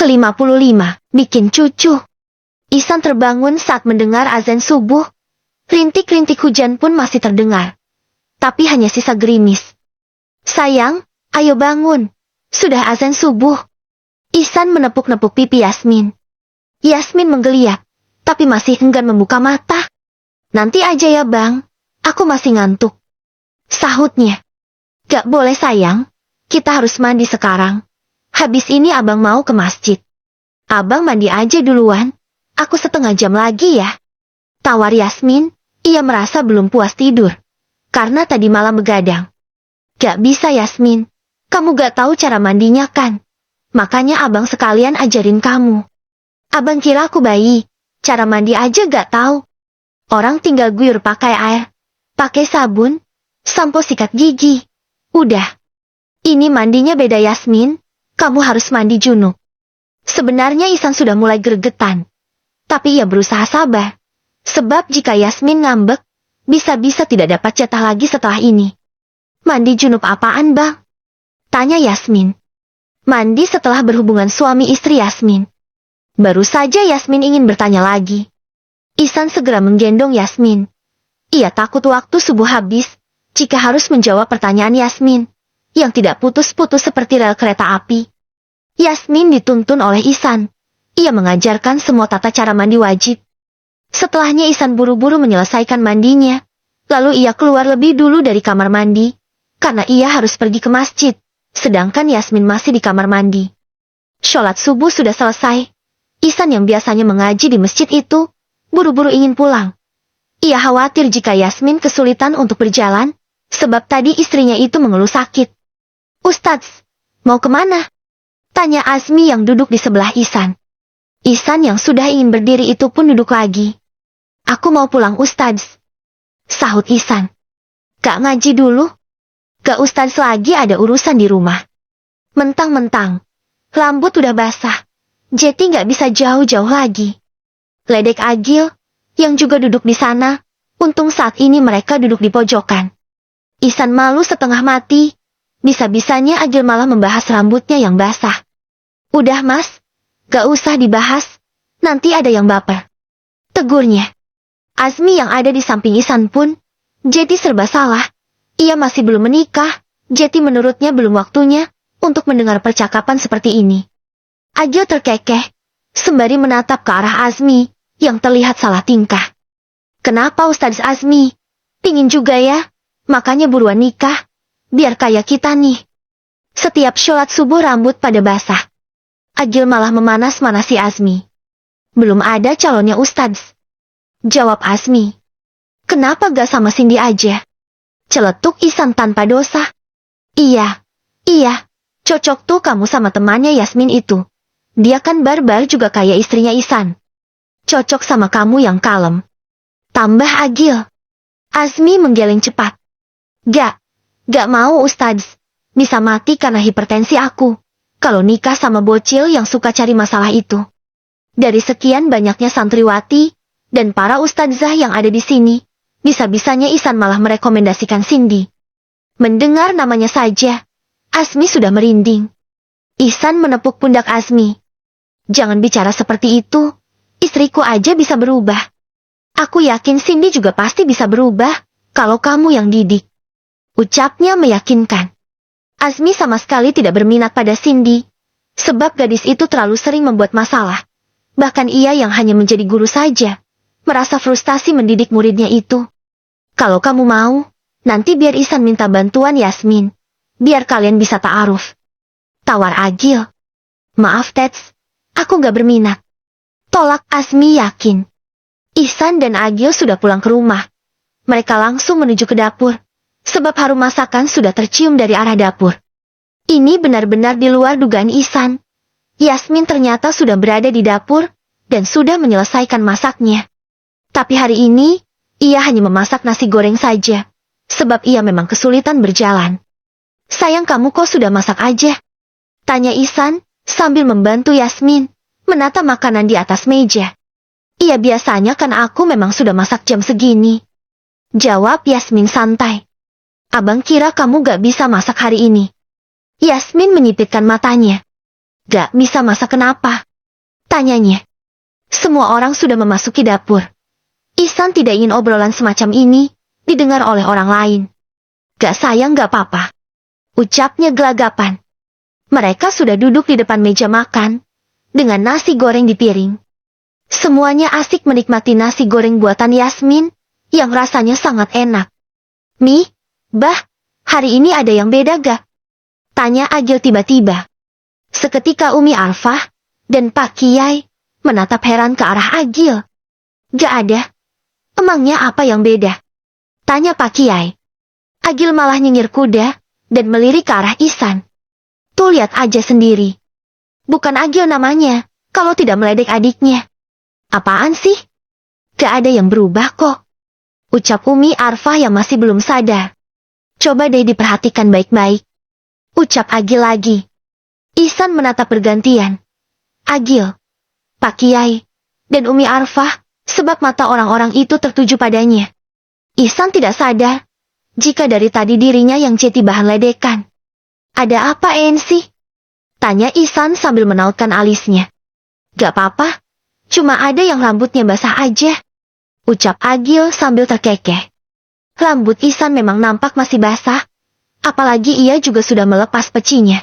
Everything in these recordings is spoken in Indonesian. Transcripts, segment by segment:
ke-55, bikin cucu. Ihsan terbangun saat mendengar azan subuh. Rintik-rintik hujan pun masih terdengar. Tapi hanya sisa gerimis. Sayang, ayo bangun. Sudah azan subuh. Ihsan menepuk-nepuk pipi Yasmin. Yasmin menggeliat, tapi masih enggan membuka mata. Nanti aja ya bang, aku masih ngantuk. Sahutnya. Gak boleh sayang, kita harus mandi sekarang. Habis ini abang mau ke masjid. Abang mandi aja duluan, aku setengah jam lagi ya. Tawar Yasmin, ia merasa belum puas tidur. Karena tadi malam begadang. Gak bisa Yasmin, kamu gak tahu cara mandinya kan? Makanya abang sekalian ajarin kamu. Abang kira aku bayi, cara mandi aja gak tahu. Orang tinggal guyur pakai air, pakai sabun, sampo sikat gigi. Udah. Ini mandinya beda Yasmin, kamu harus mandi junub. Sebenarnya Ihsan sudah mulai gregetan. Tapi ia berusaha sabar. Sebab jika Yasmin ngambek, bisa-bisa tidak dapat jatah lagi setelah ini. Mandi junub apaan bang? Tanya Yasmin. Mandi setelah berhubungan suami istri Yasmin. Baru saja Yasmin ingin bertanya lagi. Ihsan segera menggendong Yasmin. Ia takut waktu subuh habis, jika harus menjawab pertanyaan Yasmin, yang tidak putus-putus seperti rel kereta api. Yasmin dituntun oleh Ihsan. Ia mengajarkan semua tata cara mandi wajib. Setelahnya Ihsan buru-buru menyelesaikan mandinya. Lalu ia keluar lebih dulu dari kamar mandi, karena ia harus pergi ke masjid, sedangkan Yasmin masih di kamar mandi. Sholat subuh sudah selesai. Ihsan yang biasanya mengaji di masjid itu, buru-buru ingin pulang. Ia khawatir jika Yasmin kesulitan untuk berjalan, sebab tadi istrinya itu mengeluh sakit. Ustadz, mau kemana? Tanya Azmi yang duduk di sebelah Ihsan. Ihsan yang sudah ingin berdiri itu pun duduk lagi. Aku mau pulang Ustadz. Sahut Ihsan. Gak ngaji dulu? Gak Ustadz lagi ada urusan di rumah. Mentang-mentang, rambut udah basah. Jeti gak bisa jauh-jauh lagi. Ledek Agil, yang juga duduk di sana, untung saat ini mereka duduk di pojokan. Ihsan malu setengah mati. Bisa-bisanya Agil malah membahas rambutnya yang basah. Udah mas, gak usah dibahas, nanti ada yang baper. Tegurnya. Azmi yang ada di samping Ihsan pun, Jeti serba salah. Ia masih belum menikah, Jeti menurutnya belum waktunya untuk mendengar percakapan seperti ini. Agil terkekeh, sembari menatap ke arah Azmi, yang terlihat salah tingkah. Kenapa Ustadz Azmi? Pingin juga ya? Makanya buruan nikah. Biar kayak kita nih. Setiap sholat subuh rambut pada basah. Agil malah memanas-manasi Azmi. Belum ada calonnya Ustadz. Jawab Azmi. Kenapa gak sama Cindy aja? Celetuk Ihsan tanpa dosa. Iya, cocok tuh kamu sama temannya Yasmin itu. Dia kan barbar juga kayak istrinya Ihsan. Cocok sama kamu yang kalem. Tambah Agil. Azmi menggeleng cepat. Gak mau Ustadz. Bisa mati karena hipertensi aku. Kalau nikah sama bocil yang suka cari masalah itu. Dari sekian banyaknya santriwati dan para ustadzah yang ada di sini, bisa-bisanya Ihsan malah merekomendasikan Cindy. Mendengar namanya saja, Azmi sudah merinding. Ihsan menepuk pundak Azmi. Jangan bicara seperti itu. Istriku aja bisa berubah. Aku yakin Cindy juga pasti bisa berubah kalau kamu yang didik. Ucapnya meyakinkan. Azmi sama sekali tidak berminat pada Cindy, sebab gadis itu terlalu sering membuat masalah. Bahkan ia yang hanya menjadi guru saja, merasa frustasi mendidik muridnya itu. Kalau kamu mau, nanti biar Ihsan minta bantuan Yasmin, biar kalian bisa ta'aruf. Tawar Agil. Maaf Tats, aku gak berminat. Tolak Azmi yakin. Ihsan dan Agil sudah pulang ke rumah. Mereka langsung menuju ke dapur. Sebab harum masakan sudah tercium dari arah dapur. Ini benar-benar di luar dugaan Ihsan. Yasmin ternyata sudah berada di dapur, dan sudah menyelesaikan masaknya. Tapi hari ini, ia hanya memasak nasi goreng saja, sebab ia memang kesulitan berjalan. Sayang kamu kok sudah masak aja? Tanya Ihsan, sambil membantu Yasmin, menata makanan di atas meja. Iya biasanya kan aku memang sudah masak jam segini. Jawab Yasmin santai. Abang kira kamu gak bisa masak hari ini. Yasmin menyipitkan matanya. Gak bisa masak kenapa? Tanyanya. Semua orang sudah memasuki dapur. Ihsan tidak ingin obrolan semacam ini didengar oleh orang lain. Gak sayang gak apa-apa. Ucapnya gelagapan. Mereka sudah duduk di depan meja makan, dengan nasi goreng di piring. Semuanya asik menikmati nasi goreng buatan Yasmin, yang rasanya sangat enak. Mi, Bah, hari ini ada yang beda gak? Tanya Agil tiba-tiba. Seketika Umi Arfah dan Pak Kiai menatap heran ke arah Agil. Gak ada. Emangnya apa yang beda? Tanya Pak Kiai. Agil malah nyengir kuda dan melirik ke arah Ihsan. Tuh lihat aja sendiri. Bukan Agil namanya, kalau tidak meledek adiknya. Apaan sih? Gak ada yang berubah kok. Ucap Umi Arfah yang masih belum sadar. Coba deh diperhatikan baik-baik. Ucap Agil lagi. Ihsan menatap bergantian. Agil, Pak Kiai, dan Umi Arfah, sebab mata orang-orang itu tertuju padanya. Ihsan tidak sadar, jika dari tadi dirinya yang jadi bahan ledekan. Ada apa sih? Tanya Ihsan sambil menautkan alisnya. Gak apa-apa, cuma ada yang rambutnya basah aja. Ucap Agil sambil terkekeh. Rambut Ihsan memang nampak masih basah, apalagi ia juga sudah melepas pecinya.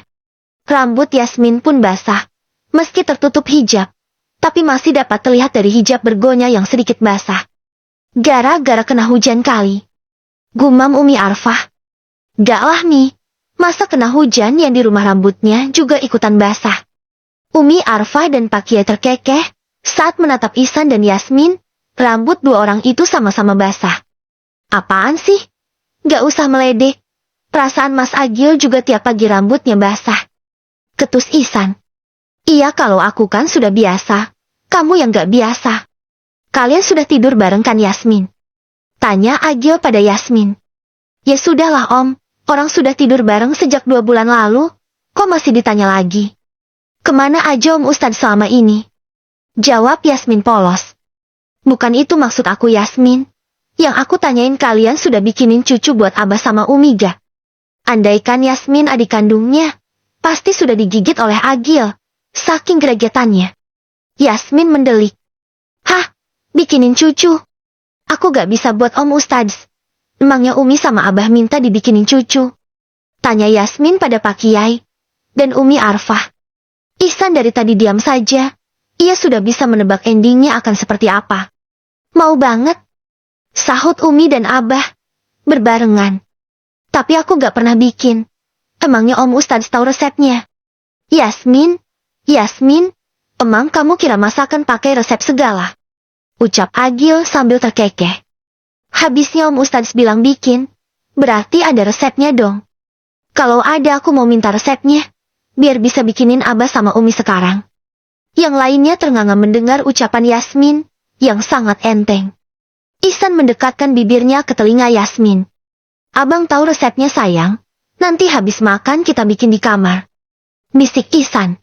Rambut Yasmin pun basah, meski tertutup hijab, tapi masih dapat terlihat dari hijab bergonya yang sedikit basah. Gara-gara kena hujan kali. Gumam Umi Arfah. Gak lah Mi, masa kena hujan yang di rumah rambutnya juga ikutan basah. Umi Arfah dan Pak Kiai terkekeh saat menatap Ihsan dan Yasmin, rambut dua orang itu sama-sama basah. Apaan sih? Gak usah meledek. Perasaan Mas Agil juga tiap pagi rambutnya basah. Ketus Ihsan. Iya kalau aku kan sudah biasa. Kamu yang gak biasa. Kalian sudah tidur bareng kan Yasmin? Tanya Agil pada Yasmin. Ya sudahlah Om, orang sudah tidur bareng sejak 2 bulan lalu. Kok masih ditanya lagi? Kemana aja Om Ustadz selama ini? Jawab Yasmin polos. Bukan itu maksud aku Yasmin. Yang aku tanyain kalian sudah bikinin cucu buat Abah sama Umi gak? Andaikan Yasmin adik kandungnya, pasti sudah digigit oleh Agil. Saking gregetannya. Yasmin mendelik. Hah? Bikinin cucu? Aku gak bisa buat Om Ustadz. Emangnya Umi sama Abah minta dibikinin cucu? Tanya Yasmin pada Pak Kiai dan Umi Arfah. Ihsan dari tadi diam saja. Ia sudah bisa menebak endingnya akan seperti apa. Mau banget. Sahut Umi dan Abah berbarengan. Tapi aku gak pernah bikin. Emangnya Om Ustadz tahu resepnya? Yasmin, emang kamu kira masakan pakai resep segala? Ucap Agil sambil terkekeh. Habisnya Om Ustadz bilang bikin, berarti ada resepnya dong. Kalau ada aku mau minta resepnya, biar bisa bikinin Abah sama Umi sekarang. Yang lainnya ternganga mendengar ucapan Yasmin, yang sangat enteng. Ihsan mendekatkan bibirnya ke telinga Yasmin. Abang tahu resepnya sayang, nanti habis makan kita bikin di kamar. Bisik Ihsan.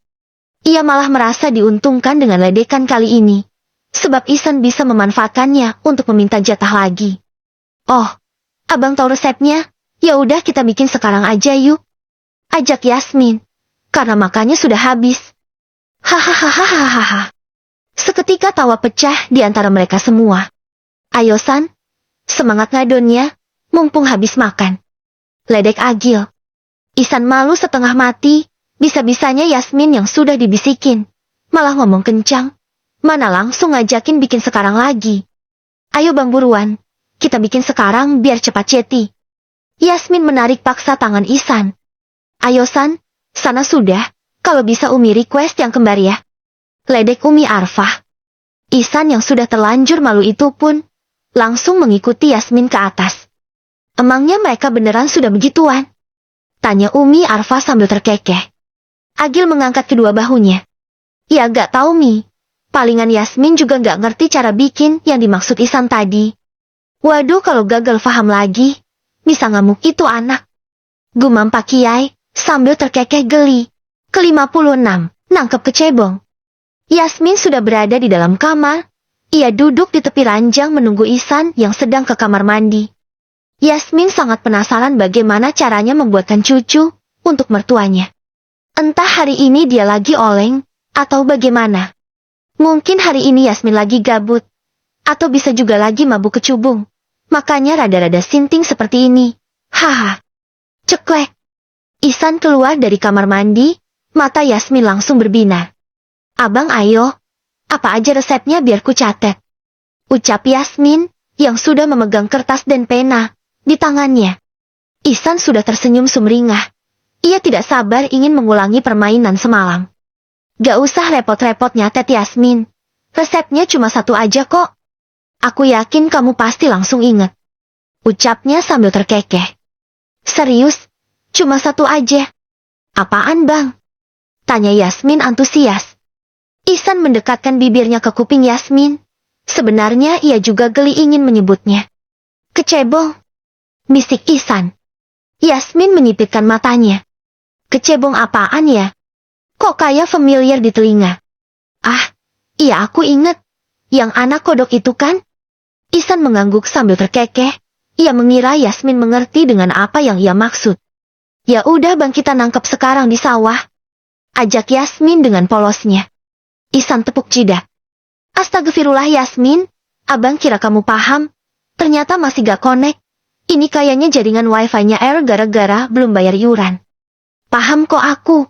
Ia malah merasa diuntungkan dengan ledekan kali ini, sebab Ihsan bisa memanfaatkannya untuk meminta jatah lagi. Oh, abang tahu resepnya? Ya udah kita bikin sekarang aja yuk. Ajak Yasmin, karena makannya sudah habis. Hahaha. Seketika tawa pecah di antara mereka semua. Ayo San, semangat ngadonnya, mumpung habis makan. Ledek Agil. Ihsan malu setengah mati, bisa-bisanya Yasmin yang sudah dibisikin, malah ngomong kencang. Mana langsung ngajakin bikin sekarang lagi. Ayo bang buruan, kita bikin sekarang biar cepat ceti. Yasmin menarik paksa tangan Ihsan. Ayo San, sana sudah, kalau bisa Umi request yang kembar ya. Ledek Umi Arfah. Ihsan yang sudah terlanjur malu itu pun langsung mengikuti Yasmin ke atas. Emangnya mereka beneran sudah begituan? Tanya Umi Arfah sambil terkekeh. Agil mengangkat kedua bahunya. Ya gak tahu Mi. Palingan Yasmin juga gak ngerti cara bikin yang dimaksud Ihsan tadi. Waduh kalau gagal paham lagi, bisa ngamuk itu anak. Gumam Pak Kiai sambil terkekeh geli. Ke-56, nangkep kecebong. Yasmin sudah berada di dalam kamar. Ia duduk di tepi ranjang menunggu Ihsan yang sedang ke kamar mandi. Yasmin sangat penasaran bagaimana caranya membuatkan cucu untuk mertuanya. Entah hari ini dia lagi oleng, atau bagaimana. Mungkin hari ini Yasmin lagi gabut, atau bisa juga lagi mabuk kecubung. Makanya rada-rada sinting seperti ini. Haha. Ceklek. Ihsan keluar dari kamar mandi, mata Yasmin langsung berbinar. Abang ayo, apa aja resepnya biar ku catet. Ucap Yasmin, yang sudah memegang kertas dan pena di tangannya. Ihsan sudah tersenyum sumringah. Ia tidak sabar ingin mengulangi permainan semalam. Gak usah repot-repot nyatet Yasmin. Resepnya cuma satu aja kok. Aku yakin kamu pasti langsung inget. Ucapnya sambil terkekeh. Serius? Cuma satu aja? Apaan bang? Tanya Yasmin antusias. Ihsan mendekatkan bibirnya ke kuping Yasmin. Sebenarnya ia juga geli ingin menyebutnya. Kecebong. Bisik Ihsan. Yasmin menyipitkan matanya. Kecebong apaan ya? Kok kayak familiar di telinga? Ah, iya aku inget. Yang anak kodok itu kan? Ihsan mengangguk sambil terkekeh. Ia mengira Yasmin mengerti dengan apa yang ia maksud. Ya udah bang kita nangkep sekarang di sawah. Ajak Yasmin dengan polosnya. Ihsan tepuk jidat. Astagfirullah Yasmin, abang kira kamu paham. Ternyata masih gak connect. Ini kayaknya jaringan wifi-nya error gara-gara belum bayar iuran. Paham kok aku.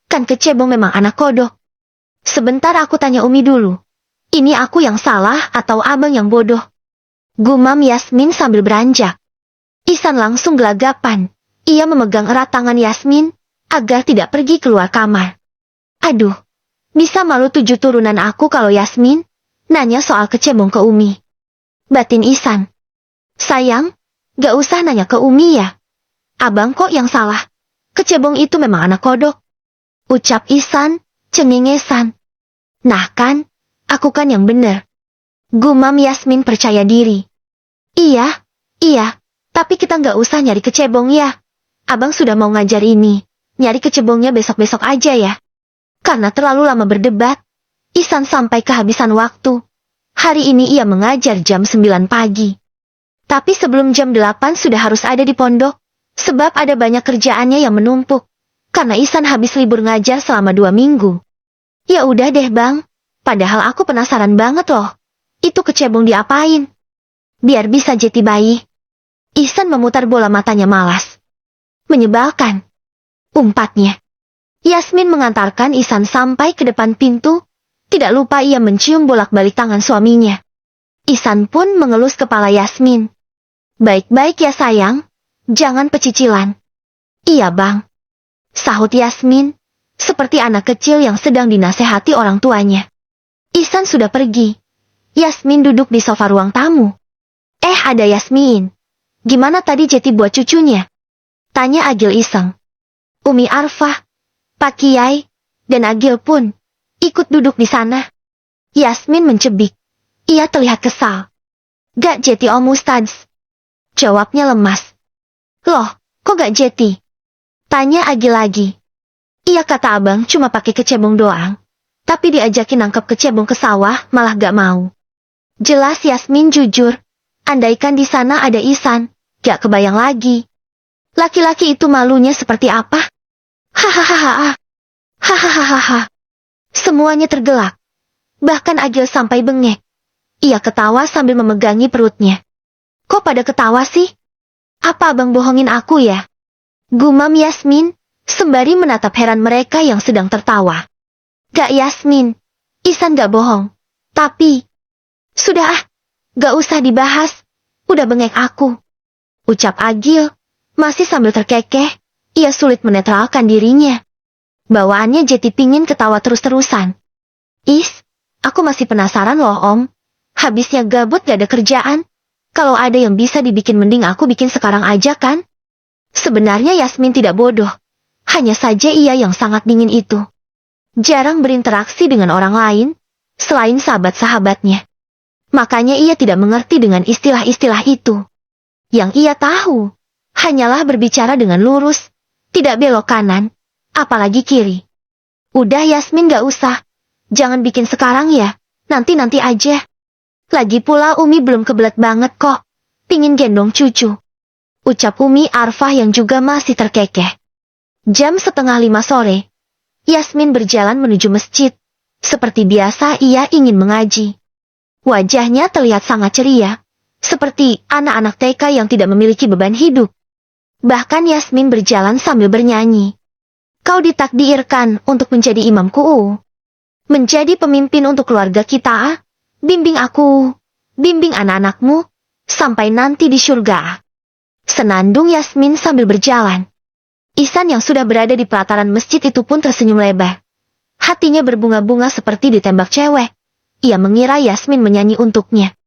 Kan kecebong memang anak kodok. Sebentar aku tanya Umi dulu. Ini aku yang salah atau abang yang bodoh? Gumam Yasmin sambil beranjak. Ihsan langsung gelagapan. Ia memegang erat tangan Yasmin, agar tidak pergi keluar kamar. Aduh, bisa malu 7 turunan aku kalau Yasmin nanya soal kecebong ke Umi. Batin Ihsan. Sayang, gak usah nanya ke Umi ya. Abang kok yang salah. Kecebong itu memang anak kodok. Ucap Ihsan, cengengesan. Nah kan, aku kan yang bener. Gumam Yasmin percaya diri. Iya, tapi kita nggak usah nyari kecebong ya. Abang sudah mau ngajar ini. Nyari kecebongnya besok-besok aja ya. Karena terlalu lama berdebat, Ihsan sampai kehabisan waktu. Hari ini ia mengajar jam 9 pagi. Tapi sebelum jam 8 sudah harus ada di pondok. Sebab ada banyak kerjaannya yang menumpuk. Karena Ihsan habis libur ngajar selama 2 minggu. Ya udah deh bang. Padahal aku penasaran banget loh. Itu kecebong diapain? Biar bisa jeti bayi. Ihsan memutar bola matanya malas. Menyebalkan. Umpatnya. Yasmin mengantarkan Ihsan sampai ke depan pintu. Tidak lupa ia mencium bolak-balik tangan suaminya. Ihsan pun mengelus kepala Yasmin. Baik-baik ya sayang. Jangan pecicilan. Iya bang. Sahut Yasmin. Seperti anak kecil yang sedang dinasehati orang tuanya. Ihsan sudah pergi. Yasmin duduk di sofa ruang tamu. Ada Yasmin. Gimana tadi Jeti buat cucunya? Tanya Agil iseng. Umi Arfah, Pak Kiai, dan Agil pun ikut duduk di sana. Yasmin mencebik. Ia terlihat kesal. Gak Jeti Om Ustadz. Jawabnya lemas. Loh, kok gak Jeti? Tanya Agil lagi. Iya kata abang cuma pakai kecebong doang. Tapi diajakin nangkep kecebong ke sawah malah gak mau. Jelas Yasmin jujur. Andaikan di sana ada Ihsan, gak kebayang lagi. Laki-laki itu malunya seperti apa? Hahaha. Hahaha. Semuanya tergelak. Bahkan Agil sampai bengek. Ia ketawa sambil memegangi perutnya. Kok pada ketawa sih? Apa abang bohongin aku ya? Gumam Yasmin, sembari menatap heran mereka yang sedang tertawa. Gak Yasmin, Ihsan gak bohong. Tapi, sudah gak usah dibahas. Udah bengek aku. Ucap Agil, masih sambil terkekeh, ia sulit menetralkan dirinya. Bawaannya Jeti pingin ketawa terus-terusan. Aku masih penasaran loh om. Habisnya gabut gak ada kerjaan. Kalau ada yang bisa dibikin mending aku bikin sekarang aja kan? Sebenarnya Yasmin tidak bodoh. Hanya saja ia yang sangat dingin itu. Jarang berinteraksi dengan orang lain, selain sahabat-sahabatnya. Makanya ia tidak mengerti dengan istilah-istilah itu. Yang ia tahu, hanyalah berbicara dengan lurus, tidak belok kanan, apalagi kiri. Udah Yasmin gak usah. Jangan bikin sekarang ya, nanti-nanti aja. Lagi pula Umi belum kebelet banget kok. Pingin gendong cucu. Ucap Umi Arfah yang juga masih terkekeh. Jam 4:30 sore. Yasmin berjalan menuju masjid. Seperti biasa ia ingin mengaji. Wajahnya terlihat sangat ceria, seperti anak-anak TK yang tidak memiliki beban hidup. Bahkan Yasmin berjalan sambil bernyanyi. Kau ditakdirkan untuk menjadi imamku. Menjadi pemimpin untuk keluarga kita. Bimbing aku, bimbing anak-anakmu, sampai nanti di surga. Senandung Yasmin sambil berjalan. Ihsan yang sudah berada di pelataran masjid itu pun tersenyum lebar. Hatinya berbunga-bunga seperti ditembak cewek. Ia mengira Yasmin menyanyi untuknya.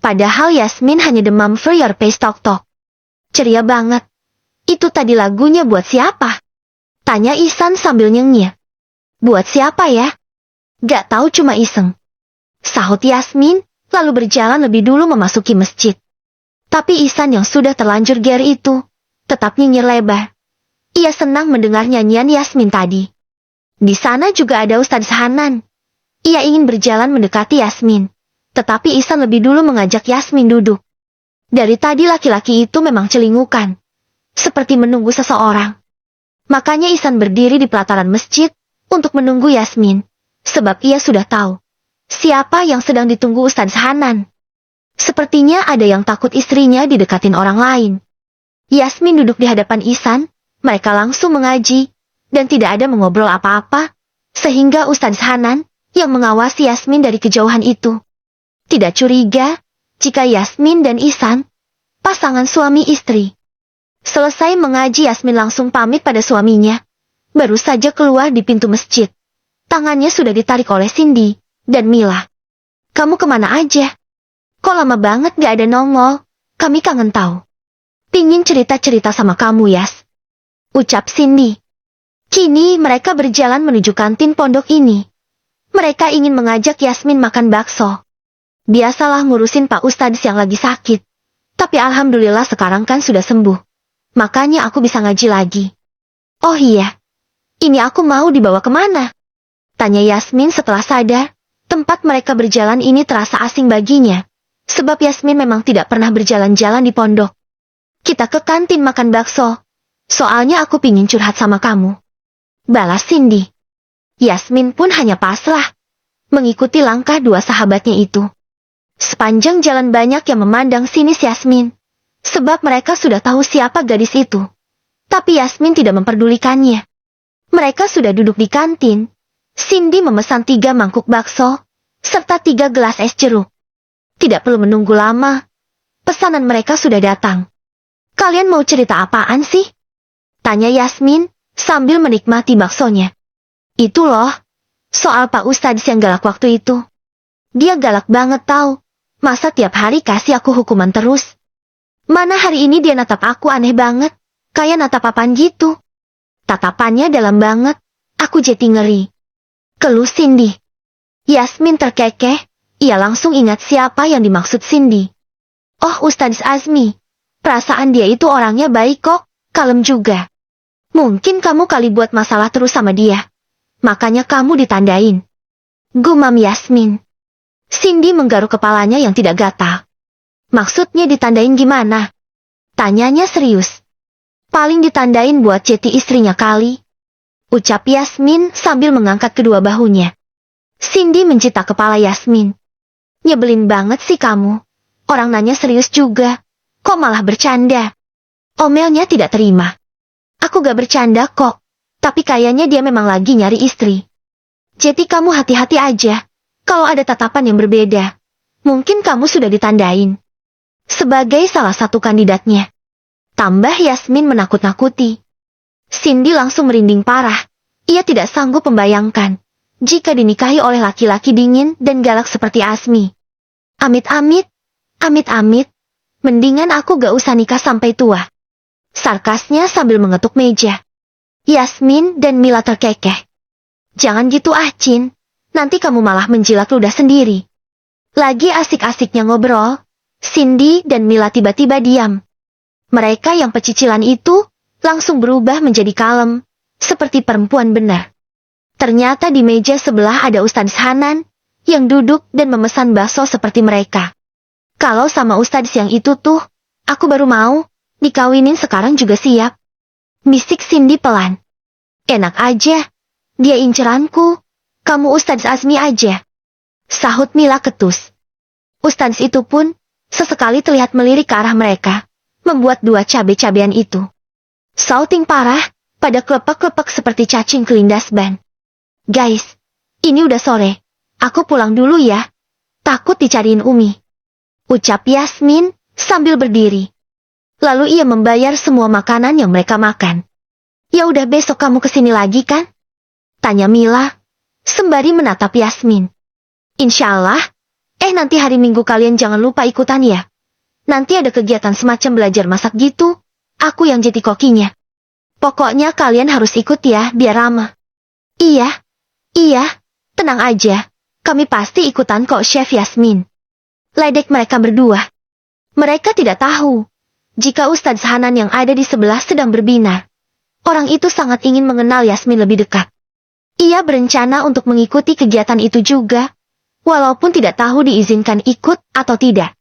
Padahal Yasmin hanya demam for your face tok-tok. Ceria banget. Itu tadi lagunya buat siapa? Tanya Ihsan sambil nyengir. Buat siapa ya? Gak tahu, cuma iseng. Sahut Yasmin, lalu berjalan lebih dulu memasuki masjid. Tapi Ihsan yang sudah terlanjur ger itu, tetap nyinyir lebar. Ia senang mendengar nyanyian Yasmin tadi. Di sana juga ada Ustadz Hanan. Ia ingin berjalan mendekati Yasmin. Tetapi Ihsan lebih dulu mengajak Yasmin duduk. Dari tadi laki-laki itu memang celingukan. Seperti menunggu seseorang. Makanya Ihsan berdiri di pelataran masjid untuk menunggu Yasmin. Sebab ia sudah tahu siapa yang sedang ditunggu Ustadz Hanan. Sepertinya ada yang takut istrinya didekatin orang lain. Yasmin duduk di hadapan Ihsan. Mereka langsung mengaji, dan tidak ada mengobrol apa-apa, sehingga Ustadz Hanan, yang mengawasi Yasmin dari kejauhan itu, tidak curiga, jika Yasmin dan Ihsan, pasangan suami istri. Selesai mengaji, Yasmin langsung pamit pada suaminya, baru saja keluar di pintu masjid. Tangannya sudah ditarik oleh Cindy, dan Mila. Kamu kemana aja? Kok lama banget gak ada nongol, kami kangen tahu. Pingin cerita-cerita sama kamu, Yas. Ucap Cindy. Kini mereka berjalan menuju kantin pondok ini. Mereka ingin mengajak Yasmin makan bakso. Biasalah ngurusin Pak Ustadz yang lagi sakit. Tapi alhamdulillah sekarang kan sudah sembuh. Makanya aku bisa ngaji lagi. Oh iya. Ini aku mau dibawa kemana? Tanya Yasmin setelah sadar. Tempat mereka berjalan ini terasa asing baginya. Sebab Yasmin memang tidak pernah berjalan-jalan di pondok. Kita ke kantin makan bakso. Soalnya aku pingin curhat sama kamu. Balas Cindy. Yasmin pun hanya pasrah. Mengikuti langkah dua sahabatnya itu. Sepanjang jalan banyak yang memandang sinis Yasmin. Sebab mereka sudah tahu siapa gadis itu. Tapi Yasmin tidak memperdulikannya. Mereka sudah duduk di kantin. Cindy memesan 3 mangkuk bakso, serta 3 gelas es jeruk. Tidak perlu menunggu lama. Pesanan mereka sudah datang. Kalian mau cerita apaan sih? Tanya Yasmin, sambil menikmati baksonya. Itu loh, soal Pak Ustadz yang galak waktu itu. Dia galak banget tahu. Masa tiap hari kasih aku hukuman terus? Mana hari ini dia natap aku aneh banget, kayak natap apaan gitu. Tatapannya dalam banget, aku jadi ngeri. Keluh Cindy. Yasmin terkekeh, ia langsung ingat siapa yang dimaksud Cindy. Oh, Ustadz Azmi. Perasaan dia itu orangnya baik kok. Kalem juga. Mungkin kamu kali buat masalah terus sama dia. Makanya kamu ditandain. Gumam Yasmin. Cindy menggaruk kepalanya yang tidak gatal. Maksudnya ditandain gimana? Tanyanya serius. Paling ditandain buat jeti istrinya kali. Ucap Yasmin sambil mengangkat kedua bahunya. Cindy mencita kepala Yasmin. Nyebelin banget sih kamu. Orang nanya serius juga. Kok malah bercanda? Omelnya tidak terima. Aku gak bercanda kok. Tapi kayaknya dia memang lagi nyari istri. Jadi kamu hati-hati aja. Kalau ada tatapan yang berbeda. Mungkin kamu sudah ditandain. Sebagai salah satu kandidatnya. Tambah Yasmin menakut-nakuti. Cindy langsung merinding parah. Ia tidak sanggup membayangkan. Jika dinikahi oleh laki-laki dingin dan galak seperti Azmi. Amit-amit. Amit-amit. Mendingan aku gak usah nikah sampai tua. Sarkasnya sambil mengetuk meja. Yasmin dan Mila terkekeh. Jangan gitu Cin. Nanti kamu malah menjilat ludah sendiri. Lagi asik-asiknya ngobrol, Cindy dan Mila tiba-tiba diam. Mereka yang pecicilan itu, langsung berubah menjadi kalem, seperti perempuan benar. Ternyata di meja sebelah ada Ustadz Hanan, yang duduk dan memesan bakso seperti mereka. Kalau sama Ustadz yang itu tuh, aku baru mau, dikawinin sekarang juga siap. Bisik Cindy pelan. Enak aja. Dia inceranku. Kamu Ustadz Azmi aja. Sahut Mila ketus. Ustadz itu pun sesekali terlihat melirik ke arah mereka, membuat dua cabe-cabean itu shouting parah pada klepak-klepak seperti cacing kelindas ban. Guys, ini udah sore. Aku pulang dulu ya. Takut dicariin Umi. Ucap Yasmin sambil berdiri. Lalu ia membayar semua makanan yang mereka makan. Ya udah besok kamu kesini lagi kan? Tanya Mila, sembari menatap Yasmin. Insyaallah. Nanti hari Minggu kalian jangan lupa ikutan ya. Nanti ada kegiatan semacam belajar masak gitu. Aku yang jadi kokinya. Pokoknya kalian harus ikut ya, biar ramah. Iya, tenang aja. Kami pasti ikutan kok, Chef Yasmin. Ledek mereka berdua. Mereka tidak tahu jika Ustadz Hanan yang ada di sebelah sedang berbinar. Orang itu sangat ingin mengenal Yasmin lebih dekat. Ia berencana untuk mengikuti kegiatan itu juga, walaupun tidak tahu diizinkan ikut atau tidak.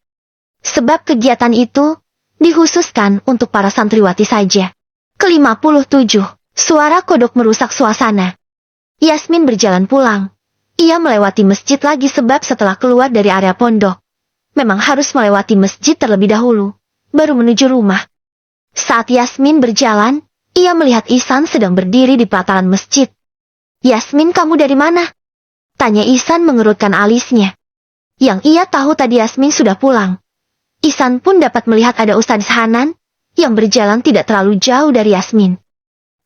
Sebab kegiatan itu dikhususkan untuk para santriwati saja. Ke-57, suara kodok merusak suasana. Yasmin berjalan pulang. Ia melewati masjid lagi sebab setelah keluar dari area pondok, memang harus melewati masjid terlebih dahulu, baru menuju rumah. Saat Yasmin berjalan, ia melihat Ihsan sedang berdiri di pelataran masjid. Yasmin, kamu dari mana? Tanya Ihsan mengerutkan alisnya. Yang ia tahu tadi Yasmin sudah pulang. Ihsan pun dapat melihat ada Ustadz Hanan yang berjalan tidak terlalu jauh dari Yasmin.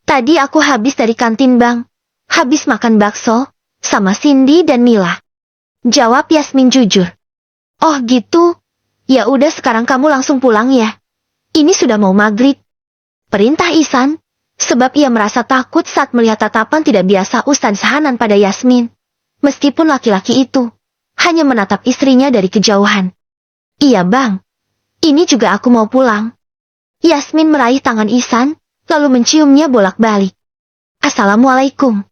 Tadi aku habis dari kantin bang. Habis makan bakso sama Cindy dan Mila. Jawab Yasmin jujur. Oh gitu. Ya udah sekarang kamu langsung pulang ya. Ini sudah mau maghrib. Perintah Ihsan, sebab ia merasa takut saat melihat tatapan tidak biasa Ustadz Hanan pada Yasmin. Meskipun laki-laki itu hanya menatap istrinya dari kejauhan. Iya bang. Ini juga aku mau pulang. Yasmin meraih tangan Ihsan, lalu menciumnya bolak-balik. Assalamualaikum.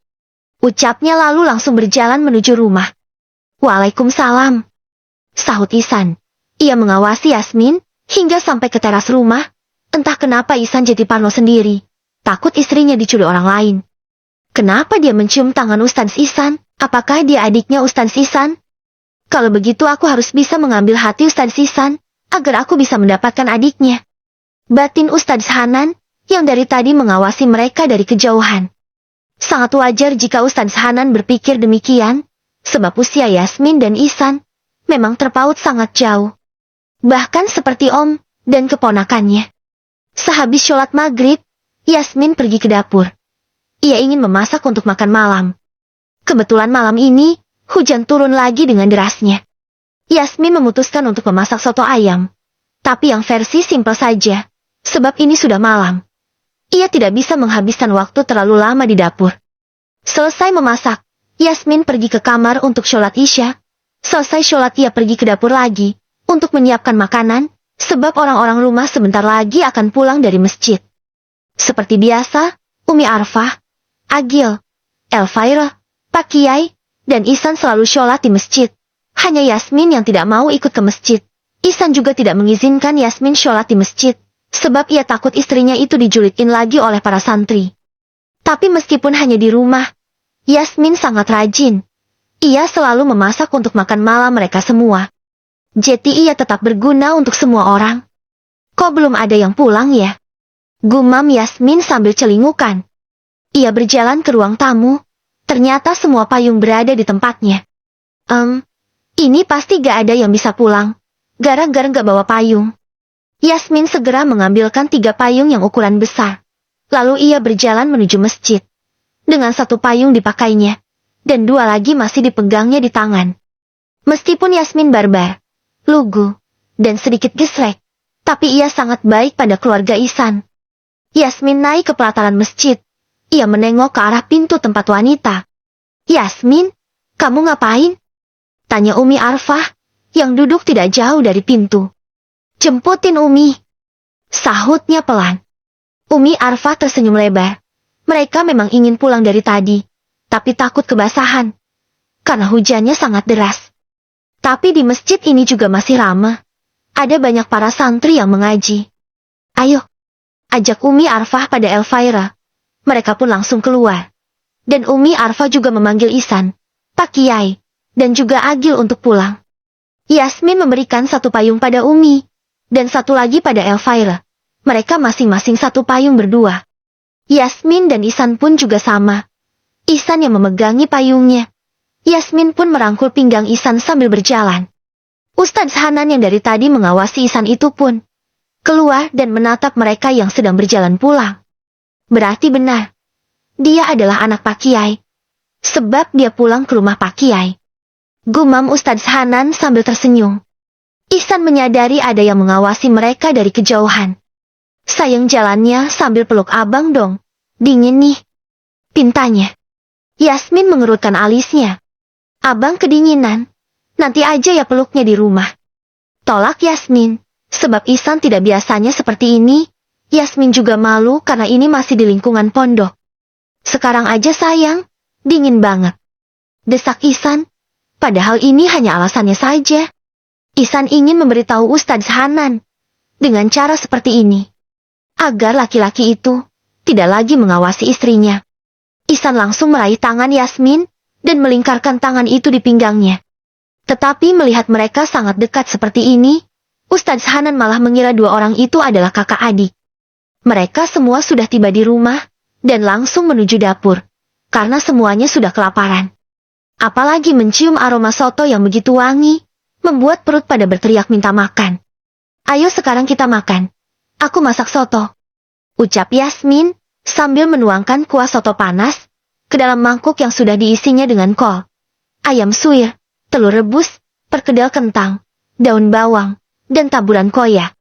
Ucapnya lalu langsung berjalan menuju rumah. Waalaikumsalam. Sahut Ihsan. Ia mengawasi Yasmin hingga sampai ke teras rumah. Entah kenapa Ihsan jadi parno sendiri. Takut istrinya diculik orang lain. Kenapa dia mencium tangan Ustadz Ihsan? Apakah dia adiknya Ustadz Ihsan? Kalau begitu aku harus bisa mengambil hati Ustadz Ihsan, agar aku bisa mendapatkan adiknya. Batin Ustadz Hanan, yang dari tadi mengawasi mereka dari kejauhan. Sangat wajar jika Ustadz Hanan berpikir demikian, sebab usia Yasmin dan Ihsan memang terpaut sangat jauh. Bahkan seperti om dan keponakannya. Sehabis sholat maghrib, Yasmin pergi ke dapur. Ia ingin memasak untuk makan malam. Kebetulan malam ini, hujan turun lagi dengan derasnya. Yasmin memutuskan untuk memasak soto ayam. Tapi yang versi simpel saja, sebab ini sudah malam. Ia tidak bisa menghabiskan waktu terlalu lama di dapur. Selesai memasak, Yasmin pergi ke kamar untuk sholat Isya. Selesai sholat ia pergi ke dapur lagi, untuk menyiapkan makanan, sebab orang-orang rumah sebentar lagi akan pulang dari masjid. Seperti biasa, Umi Arfah, Agil, Elvira, Pak Kiai, dan Ihsan selalu sholat di masjid. Hanya Yasmin yang tidak mau ikut ke masjid. Ihsan juga tidak mengizinkan Yasmin sholat di masjid, sebab ia takut istrinya itu dijulitin lagi oleh para santri. Tapi meskipun hanya di rumah, Yasmin sangat rajin. Ia selalu memasak untuk makan malam mereka semua. Jadi ia tetap berguna untuk semua orang. Kok belum ada yang pulang ya? Gumam Yasmin sambil celingukan. Ia berjalan ke ruang tamu. Ternyata semua payung berada di tempatnya. Ini pasti gak ada yang bisa pulang. Gara-gara gak bawa payung. Yasmin segera mengambilkan 3 payung yang ukuran besar. Lalu ia berjalan menuju masjid. Dengan 1 payung dipakainya. Dan 2 lagi masih dipegangnya di tangan. Meskipun Yasmin barbar, lugu, dan sedikit gesrek, tapi ia sangat baik pada keluarga Ihsan. Yasmin naik ke pelataran masjid. Ia menengok ke arah pintu tempat wanita. Yasmin, kamu ngapain? Tanya Umi Arfah, yang duduk tidak jauh dari pintu. Jemputin Umi. Sahutnya pelan. Umi Arfah tersenyum lebar. Mereka memang ingin pulang dari tadi, tapi takut kebasahan. Karena hujannya sangat deras. Tapi di masjid ini juga masih ramai. Ada banyak para santri yang mengaji. Ayo, ajak Umi Arfah pada Elvira. Mereka pun langsung keluar. Dan Umi Arfa juga memanggil Ihsan, Pak Kiai, dan juga Agil untuk pulang. Yasmin memberikan satu payung pada Umi, dan satu lagi pada Elvira. Mereka masing-masing satu payung berdua. Yasmin dan Ihsan pun juga sama. Ihsan yang memegangi payungnya. Yasmin pun merangkul pinggang Ihsan sambil berjalan. Ustadz Hanan yang dari tadi mengawasi Ihsan itu pun keluar dan menatap mereka yang sedang berjalan pulang. Berarti benar. Dia adalah anak Pak Kiai. Sebab dia pulang ke rumah Pak Kiai. Gumam Ustadz Hanan sambil tersenyum. Ihsan menyadari ada yang mengawasi mereka dari kejauhan. Sayang jalannya sambil peluk abang dong. Dingin nih. Pintanya. Yasmin mengerutkan alisnya. Abang kedinginan. Nanti aja ya peluknya di rumah. Tolak Yasmin. Sebab Ihsan tidak biasanya seperti ini. Yasmin juga malu karena ini masih di lingkungan pondok. Sekarang aja sayang. Dingin banget. Desak Ihsan. Padahal ini hanya alasannya saja. Ihsan ingin memberitahu Ustadz Hanan. Dengan cara seperti ini. Agar laki-laki itu tidak lagi mengawasi istrinya. Ihsan langsung meraih tangan Yasmin dan melingkarkan tangan itu di pinggangnya. Tetapi melihat mereka sangat dekat seperti ini, Ustadz Hanan malah mengira dua orang itu adalah kakak adik. Mereka semua sudah tiba di rumah dan langsung menuju dapur, karena semuanya sudah kelaparan. Apalagi mencium aroma soto yang begitu wangi, membuat perut pada berteriak minta makan. Ayo sekarang kita makan. Aku masak soto. Ucap Yasmin, sambil menuangkan kuah soto panas, ke dalam mangkuk yang sudah diisinya dengan kol, ayam suwir, telur rebus, perkedel kentang, daun bawang, dan taburan koya.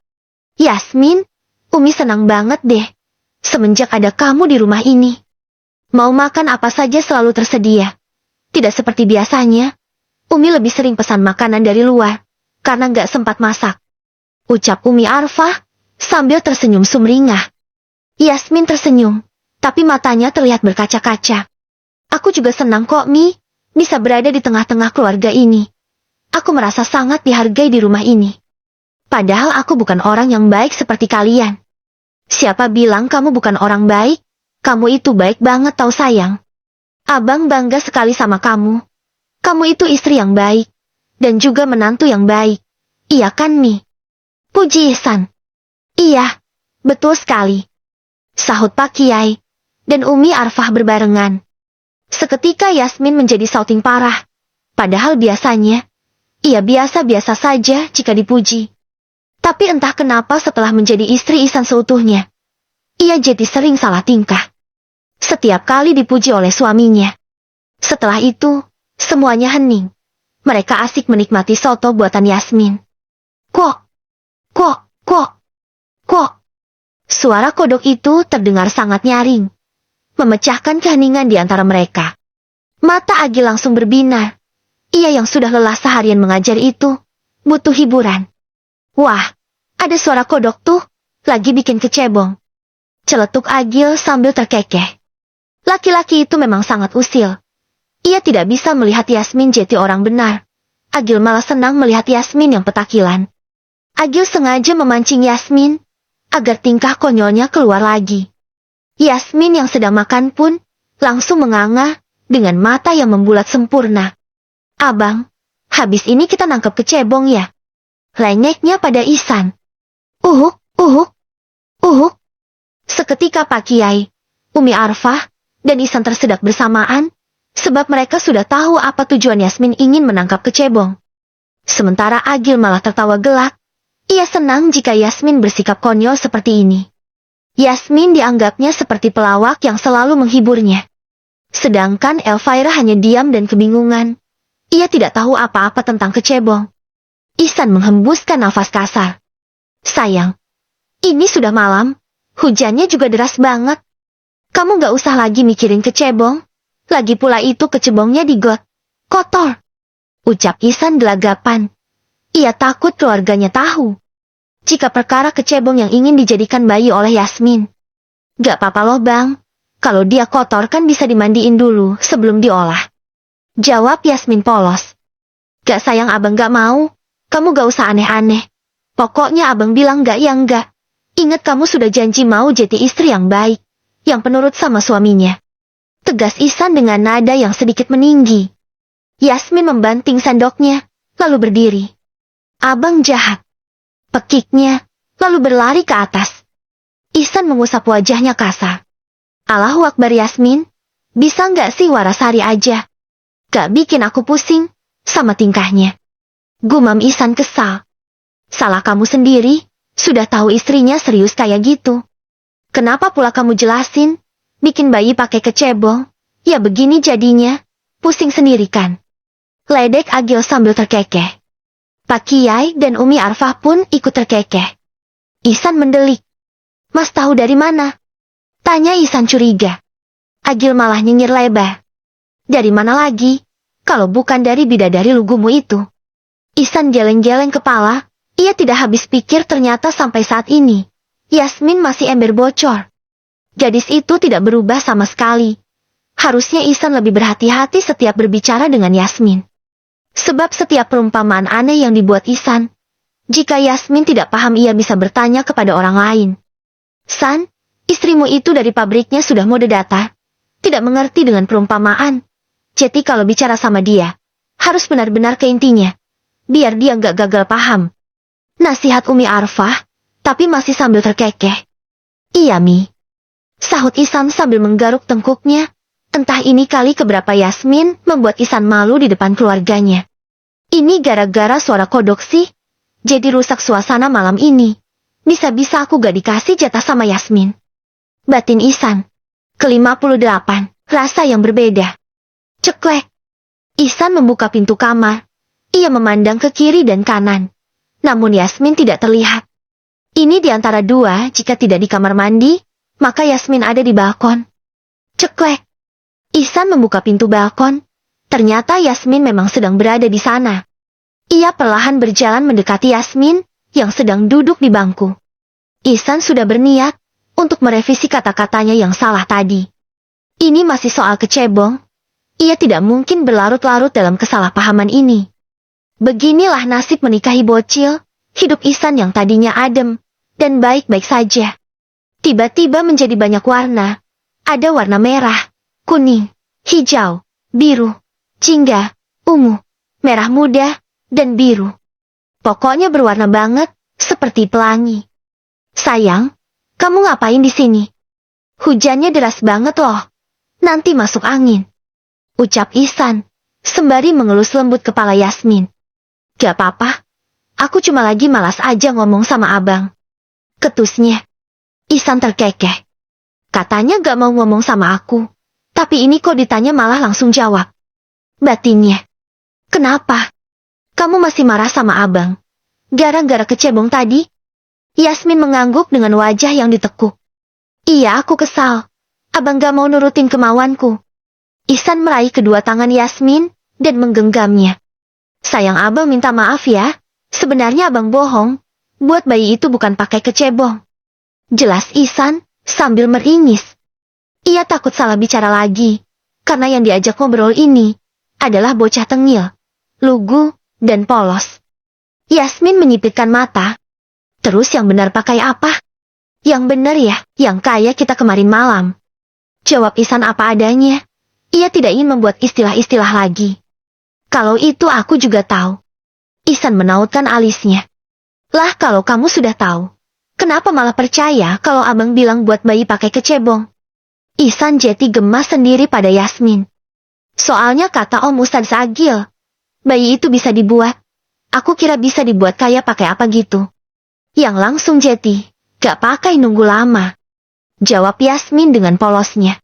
Yasmin, Umi senang banget deh. Semenjak ada kamu di rumah ini. Mau makan apa saja selalu tersedia. Tidak seperti biasanya. Umi lebih sering pesan makanan dari luar, karena nggak sempat masak. Ucap Umi Arfa, sambil tersenyum sumringah. Yasmin tersenyum, tapi matanya terlihat berkaca-kaca. Aku juga senang kok, Mi, bisa berada di tengah-tengah keluarga ini. Aku merasa sangat dihargai di rumah ini. Padahal aku bukan orang yang baik seperti kalian. Siapa bilang kamu bukan orang baik? Kamu itu baik banget tau sayang. Abang bangga sekali sama kamu. Kamu itu istri yang baik. Dan juga menantu yang baik. Iya kan, Mi? Puji Ihsan. Iya, betul sekali. Sahut Pak Kiai. Dan Umi Arfah berbarengan. Seketika Yasmin menjadi salting parah. Padahal biasanya, ia biasa-biasa saja jika dipuji. Tapi entah kenapa setelah menjadi istri Ihsan seutuhnya, ia jadi sering salah tingkah. Setiap kali dipuji oleh suaminya. Setelah itu, semuanya hening. Mereka asik menikmati soto buatan Yasmin. Kok, kok, kok, kok. Suara kodok itu terdengar sangat nyaring. Memecahkan keheningan di antara mereka. Mata Agil langsung berbinar. Ia yang sudah lelah seharian mengajar itu, butuh hiburan. Wah, ada suara kodok tuh, lagi bikin kecebong. Celetuk Agil sambil terkekeh. Laki-laki itu memang sangat usil. Ia tidak bisa melihat Yasmin jadi orang benar. Agil malah senang melihat Yasmin yang petakilan. Agil sengaja memancing Yasmin, agar tingkah konyolnya keluar lagi. Yasmin yang sedang makan pun, langsung menganga, dengan mata yang membulat sempurna. Abang, habis ini kita nangkep kecebong ya? Lengeknya pada Ihsan. Uhuk, uhuk, uhuk. Seketika Pak Kiai, Umi Arfah, dan Ihsan tersedak bersamaan, sebab mereka sudah tahu apa tujuan Yasmin ingin menangkap kecebong. Sementara Agil malah tertawa gelak. Ia senang jika Yasmin bersikap konyol seperti ini. Yasmin dianggapnya seperti pelawak yang selalu menghiburnya. Sedangkan Elvira hanya diam dan kebingungan. Ia tidak tahu apa-apa tentang kecebong. Ihsan menghembuskan nafas kasar. Sayang, ini sudah malam, hujannya juga deras banget. Kamu gak usah lagi mikirin kecebong. Lagi pula itu kecebongnya di got. Kotor. Ucap Ihsan gelagapan. Ia takut keluarganya tahu. Jika perkara kecebong yang ingin dijadikan bayi oleh Yasmin. Gak apa-apa loh bang. Kalau dia kotor kan bisa dimandiin dulu sebelum diolah. Jawab Yasmin polos. Gak sayang abang gak mau. Kamu gak usah aneh-aneh. Pokoknya abang bilang gak ya enggak. Ingat kamu sudah janji mau jadi istri yang baik. Yang penurut sama suaminya. Tegas Ihsan dengan nada yang sedikit meninggi. Yasmin membanting sendoknya, lalu berdiri. Abang jahat. Pekiknya, lalu berlari ke atas. Ihsan mengusap wajahnya kasar. Allahu Akbar Yasmin, bisa nggak sih Warasari aja? Gak bikin aku pusing, sama tingkahnya. Gumam Ihsan kesal. Salah kamu sendiri, sudah tahu istrinya serius kayak gitu. Kenapa pula kamu jelasin, bikin bayi pakai kecebong, ya begini jadinya, pusing sendiri kan? Ledek Agil sambil terkekeh. Pak Kiai dan Umi Arfah pun ikut terkekeh. Ihsan mendelik. Mas tahu dari mana? Tanya Ihsan curiga. Agil malah nyengir lebar. Dari mana lagi, kalau bukan dari bidadari lugumu itu? Ihsan geleng-geleng kepala, ia tidak habis pikir ternyata sampai saat ini. Yasmin masih ember bocor. Gadis itu tidak berubah sama sekali. Harusnya Ihsan lebih berhati-hati setiap berbicara dengan Yasmin. Sebab setiap perumpamaan aneh yang dibuat Ihsan, jika Yasmin tidak paham ia bisa bertanya kepada orang lain. San, istrimu itu dari pabriknya sudah mode data. Tidak mengerti dengan perumpamaan. Jadi kalau bicara sama dia, harus benar-benar ke intinya. Biar dia nggak gagal paham. Nasihat Umi Arfah, tapi masih sambil terkekeh. Iya Mi. Sahut Ihsan sambil menggaruk tengkuknya. Entah ini kali keberapa Yasmin membuat Ihsan malu di depan keluarganya. Ini gara-gara suara kodok sih. Jadi rusak suasana malam ini. Bisa-bisa aku gak dikasih jatah sama Yasmin. Batin Ihsan. Ke-58, rasa yang berbeda. Ceklek. Ihsan membuka pintu kamar. Ia memandang ke kiri dan kanan. Namun Yasmin tidak terlihat. Ini di antara dua, jika tidak di kamar mandi, maka Yasmin ada di balkon. Ceklek. Ihsan membuka pintu balkon. Ternyata Yasmin memang sedang berada di sana. Ia perlahan berjalan mendekati Yasmin, yang sedang duduk di bangku. Ihsan sudah berniat untuk merevisi kata-katanya yang salah tadi. Ini masih soal kecebong. Ia tidak mungkin berlarut-larut dalam kesalahpahaman ini. Beginilah nasib menikahi bocil, hidup Ihsan yang tadinya adem dan baik-baik saja. Tiba-tiba menjadi banyak warna. Ada warna merah, kuning, hijau, biru, jingga, ungu, merah muda, dan biru. Pokoknya berwarna banget, seperti pelangi. Sayang, kamu ngapain di sini? Hujannya deras banget loh. Nanti masuk angin. Ucap Ihsan, sembari mengelus lembut kepala Yasmin. Gak apa-apa. Aku cuma lagi malas aja ngomong sama abang. Ketusnya. Ihsan terkekeh. Katanya gak mau ngomong sama aku. Tapi ini kok ditanya malah langsung jawab. Batinnya. Kenapa? Kamu masih marah sama abang? Gara-gara kecebong tadi? Yasmin mengangguk dengan wajah yang ditekuk. Iya, aku kesal. Abang gak mau nurutin kemauanku. Ihsan meraih kedua tangan Yasmin dan menggenggamnya. Sayang abang minta maaf ya. Sebenarnya abang bohong. Buat bayi itu bukan pakai kecebong. Jelas Ihsan sambil meringis. Ia takut salah bicara lagi. Karena yang diajak ngobrol ini adalah bocah tengil, lugu, dan polos. Yasmin menyipitkan mata. Terus yang benar pakai apa? Yang benar ya, yang kayak kita kemarin malam. Jawab Ihsan apa adanya. Ia tidak ingin membuat istilah-istilah lagi. Kalau itu aku juga tahu. Ihsan menautkan alisnya. Lah kalau kamu sudah tahu, kenapa malah percaya kalau abang bilang buat bayi pakai kecebong? Ihsan jadi gemas sendiri pada Yasmin. Soalnya kata Om Ustadz Agil, bayi itu bisa dibuat. Aku kira bisa dibuat kayak pakai apa gitu. Yang langsung jadi, gak pakai nunggu lama. Jawab Yasmin dengan polosnya.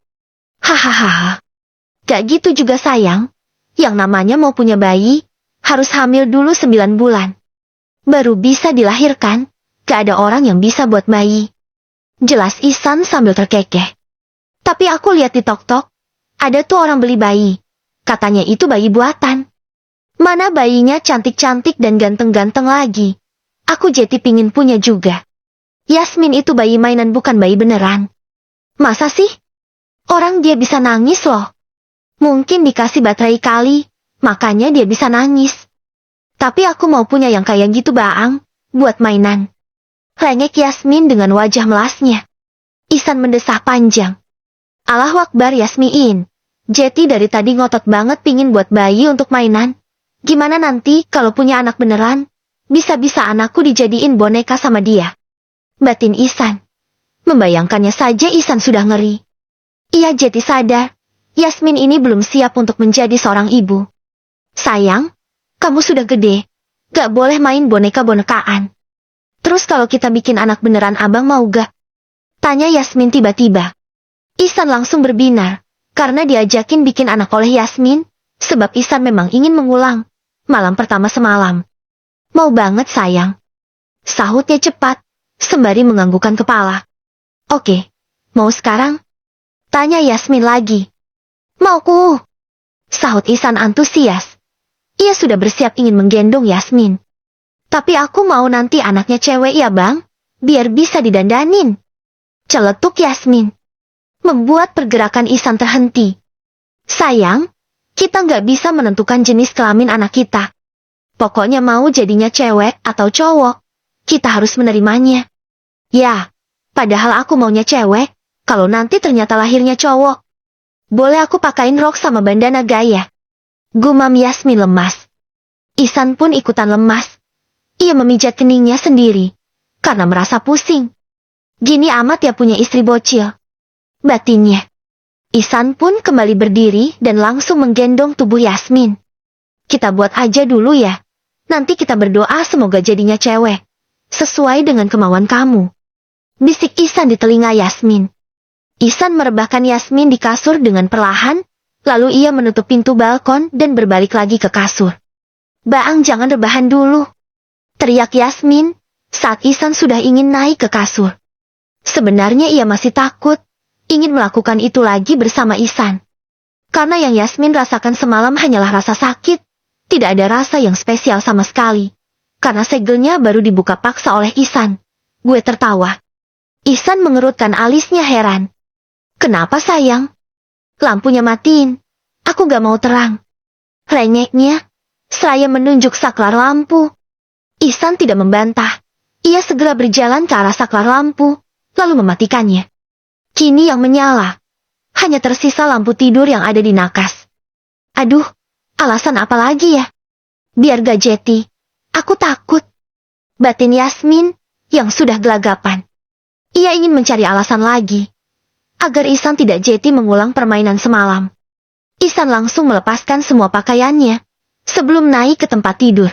Hahaha. Gak gitu juga sayang. Yang namanya mau punya bayi, harus hamil dulu 9 bulan. Baru bisa dilahirkan, gak ada orang yang bisa buat bayi. Jelas Ihsan sambil terkekeh. Tapi aku lihat di tok-tok, ada tuh orang beli bayi. Katanya itu bayi buatan. Mana bayinya cantik-cantik dan ganteng-ganteng lagi. Aku jadi pingin punya juga. Yasmin itu bayi mainan bukan bayi beneran. Masa sih? Orang dia bisa nangis loh. Mungkin dikasih baterai kali, makanya dia bisa nangis. Tapi aku mau punya yang kayak gitu baang, buat mainan. Rengek Yasmin dengan wajah melasnya. Ihsan mendesah panjang. Alah wakbar Yasmin. Jeti dari tadi ngotot banget pingin buat bayi untuk mainan. Gimana nanti kalau punya anak beneran? Bisa-bisa anakku dijadiin boneka sama dia. Batin Ihsan. Membayangkannya saja Ihsan sudah ngeri. Iya Jeti sadar. Yasmin ini belum siap untuk menjadi seorang ibu. Sayang, kamu sudah gede. Gak boleh main boneka-bonekaan. Terus kalau kita bikin anak beneran abang mau gak? Tanya Yasmin tiba-tiba. Ihsan langsung berbinar. Karena diajakin bikin anak oleh Yasmin, sebab Ihsan memang ingin mengulang malam pertama semalam. Mau banget sayang. Sahutnya cepat, sembari menganggukkan kepala. Oke, mau sekarang? Tanya Yasmin lagi. Mauku. Sahut Ihsan antusias. Ia sudah bersiap ingin menggendong Yasmin. Tapi aku mau nanti anaknya cewek ya bang, biar bisa didandanin. Celetuk Yasmin. Membuat pergerakan Ihsan terhenti. Sayang, kita nggak bisa menentukan jenis kelamin anak kita. Pokoknya mau jadinya cewek atau cowok, kita harus menerimanya. Ya, padahal aku maunya cewek, kalau nanti ternyata lahirnya cowok. Boleh aku pakain rok sama bandana gaya? Gumam Yasmin lemas. Ihsan pun ikutan lemas. Ia memijat keningnya sendiri, karena merasa pusing. Gini amat ya punya istri bocil. Batinnya. Ihsan pun kembali berdiri dan langsung menggendong tubuh Yasmin. Kita buat aja dulu ya. Nanti kita berdoa semoga jadinya cewek. Sesuai dengan kemauan kamu. Bisik Ihsan di telinga Yasmin. Ihsan merebahkan Yasmin di kasur dengan perlahan, lalu ia menutup pintu balkon dan berbalik lagi ke kasur. Baang jangan rebahan dulu. Teriak Yasmin, saat Ihsan sudah ingin naik ke kasur. Sebenarnya ia masih takut. Ingin melakukan itu lagi bersama Ihsan. Karena yang Yasmin rasakan semalam hanyalah rasa sakit. Tidak ada rasa yang spesial sama sekali. Karena segelnya baru dibuka paksa oleh Ihsan. Gue tertawa. Ihsan mengerutkan alisnya heran. Kenapa sayang? Lampunya matiin. Aku gak mau terang. Rengeknya. Seraya menunjuk saklar lampu. Ihsan tidak membantah. Ia segera berjalan ke arah saklar lampu. Lalu mematikannya. Kini yang menyala. Hanya tersisa lampu tidur yang ada di nakas. Aduh, alasan apa lagi ya? Biar gak Jeti. Aku takut. Batin Yasmin, yang sudah gelagapan. Ia ingin mencari alasan lagi. Agar Ihsan tidak Jeti mengulang permainan semalam. Ihsan langsung melepaskan semua pakaiannya. Sebelum naik ke tempat tidur.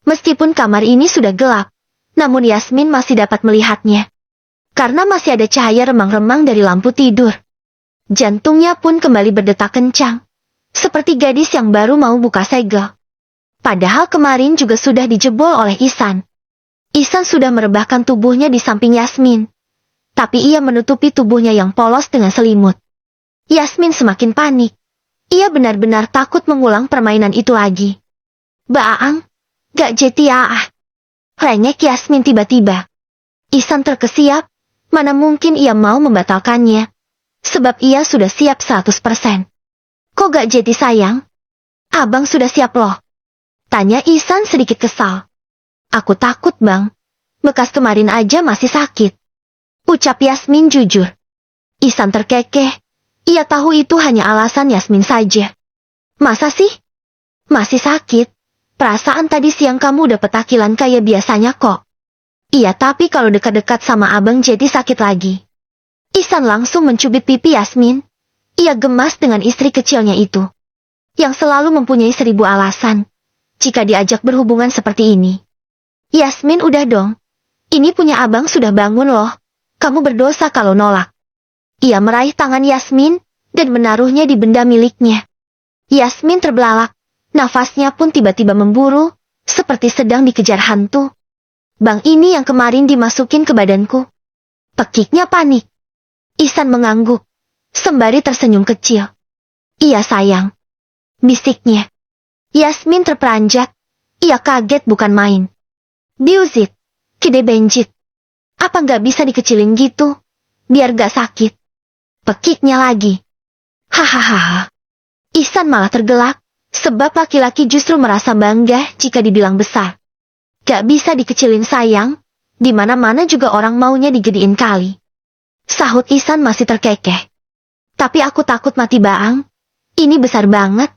Meskipun kamar ini sudah gelap. Namun Yasmin masih dapat melihatnya. Karena masih ada cahaya remang-remang dari lampu tidur. Jantungnya pun kembali berdetak kencang. Seperti gadis yang baru mau buka segel. Padahal kemarin juga sudah dijebol oleh Ihsan. Ihsan sudah merebahkan tubuhnya di samping Yasmin. Tapi ia menutupi tubuhnya yang polos dengan selimut. Yasmin semakin panik. Ia benar-benar takut mengulang permainan itu lagi. Baang, gak Jeti ah. Rengek Yasmin tiba-tiba. Ihsan terkesiap. Mana mungkin ia mau membatalkannya. Sebab ia sudah siap 100%. Kok gak Jeti sayang? Abang sudah siap loh. Tanya Ihsan sedikit kesal. Aku takut bang. Bekas kemarin aja masih sakit. Ucap Yasmin jujur. Ihsan terkekeh. Ia tahu itu hanya alasan Yasmin saja. Masa sih? Masih sakit? Perasaan tadi siang kamu udah petakilan kayak biasanya kok. Iya tapi kalau dekat-dekat sama abang Jeti sakit lagi. Ihsan langsung mencubit pipi Yasmin. Ia gemas dengan istri kecilnya itu. Yang selalu mempunyai 1000 alasan. Jika diajak berhubungan seperti ini. Yasmin udah dong. Ini punya abang sudah bangun loh. Kamu berdosa kalau nolak. Ia meraih tangan Yasmin. Dan menaruhnya di benda miliknya. Yasmin terbelalak. Nafasnya pun tiba-tiba memburu. Seperti sedang dikejar hantu. Bang ini yang kemarin dimasukin ke badanku. Pekiknya panik. Ihsan mengangguk. Sembari tersenyum kecil. Iya sayang. Bisiknya. Yasmin terperanjat. Ia kaget bukan main. Biuzit. Kide benjit. Apa nggak bisa dikecilin gitu? Biar gak sakit. Pekiknya lagi. Hahaha. Ihsan malah tergelak. Sebab laki-laki justru merasa bangga jika dibilang besar. Gak bisa dikecilin sayang, di mana-mana juga orang maunya digedein kali. Sahut Ihsan masih terkekeh. Tapi aku takut mati Baang. Ini besar banget.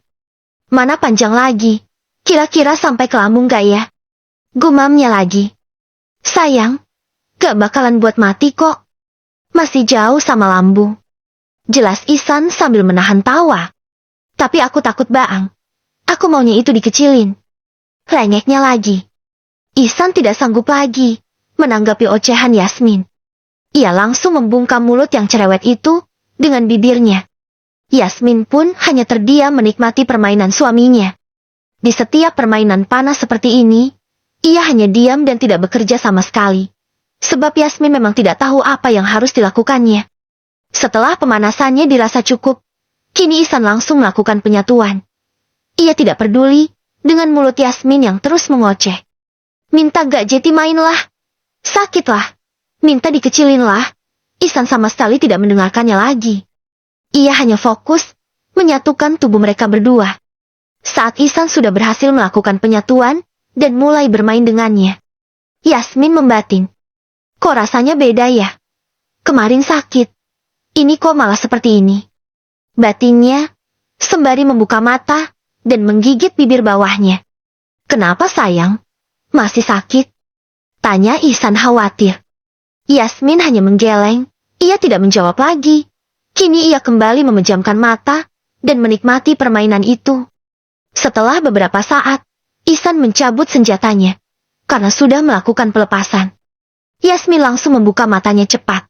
Mana panjang lagi? Kira-kira sampai ke lambung gak ya? Gumamnya lagi. Sayang, gak bakalan buat mati kok. Masih jauh sama lambung. Jelas Ihsan sambil menahan tawa. Tapi aku takut Baang. Aku maunya itu dikecilin. Rengeknya lagi. Ihsan tidak sanggup lagi menanggapi ocehan Yasmin. Ia langsung membungkam mulut yang cerewet itu dengan bibirnya. Yasmin pun hanya terdiam menikmati permainan suaminya. Di setiap permainan panas seperti ini, ia hanya diam dan tidak bekerja sama sekali. Sebab Yasmin memang tidak tahu apa yang harus dilakukannya. Setelah pemanasannya dirasa cukup, kini Ihsan langsung melakukan penyatuan. Ia tidak peduli dengan mulut Yasmin yang terus mengoceh. Minta gak Jeti mainlah. Sakitlah. Minta dikecilinlah. Ihsan sama sekali tidak mendengarkannya lagi. Ia hanya fokus menyatukan tubuh mereka berdua. Saat Ihsan sudah berhasil melakukan penyatuan dan mulai bermain dengannya, Yasmin membatin. Kok rasanya beda ya? Kemarin sakit. Ini kok malah seperti ini? Batinnya sembari membuka mata dan menggigit bibir bawahnya. Kenapa sayang? Masih sakit? Tanya Ihsan khawatir. Yasmin hanya menggeleng. Ia tidak menjawab lagi. Kini ia kembali memejamkan mata dan menikmati permainan itu. Setelah beberapa saat, Ihsan mencabut senjatanya karena sudah melakukan pelepasan. Yasmin langsung membuka matanya cepat.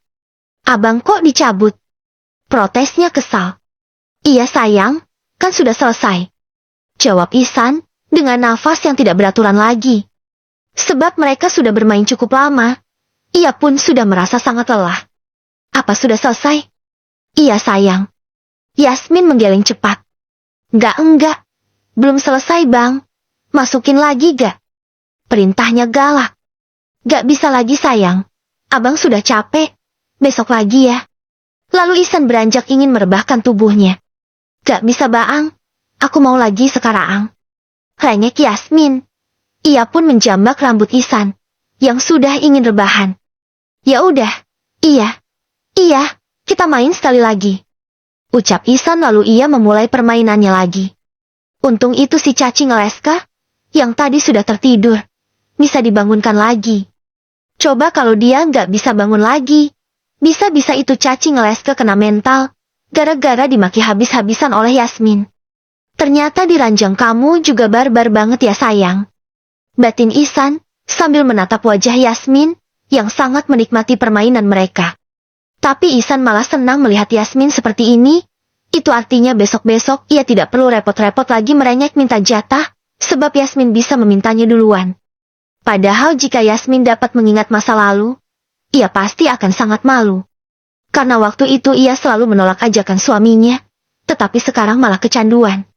Abang kok dicabut? Protesnya kesal. Iya sayang, kan sudah selesai. Jawab Ihsan dengan nafas yang tidak beraturan lagi. Sebab mereka sudah bermain cukup lama, ia pun sudah merasa sangat lelah. Apa sudah selesai? Iya sayang. Yasmin menggeleng cepat. Enggak. Belum selesai bang. Masukin lagi gak? Perintahnya galak. Gak bisa lagi sayang. Abang sudah capek. Besok lagi ya. Lalu Ihsan beranjak ingin merebahkan tubuhnya. Gak bisa Baang. Aku mau lagi sekarang. Rengek Yasmin. Ia pun menjambak rambut Ihsan yang sudah ingin rebahan. Ya udah. Iya, kita main sekali lagi. Ucap Ihsan lalu ia memulai permainannya lagi. Untung itu si cacing Leska yang tadi sudah tertidur bisa dibangunkan lagi. Coba kalau dia nggak bisa bangun lagi, bisa-bisa itu cacing Leska kena mental gara-gara dimaki habis-habisan oleh Yasmin. Ternyata di ranjang kamu juga barbar banget ya sayang. Batin Ihsan sambil menatap wajah Yasmin yang sangat menikmati permainan mereka. Tapi Ihsan malah senang melihat Yasmin seperti ini. Itu artinya besok-besok ia tidak perlu repot-repot lagi merengek minta jatah, sebab Yasmin bisa memintanya duluan. Padahal jika Yasmin dapat mengingat masa lalu, ia pasti akan sangat malu. Karena waktu itu ia selalu menolak ajakan suaminya, tetapi sekarang malah kecanduan.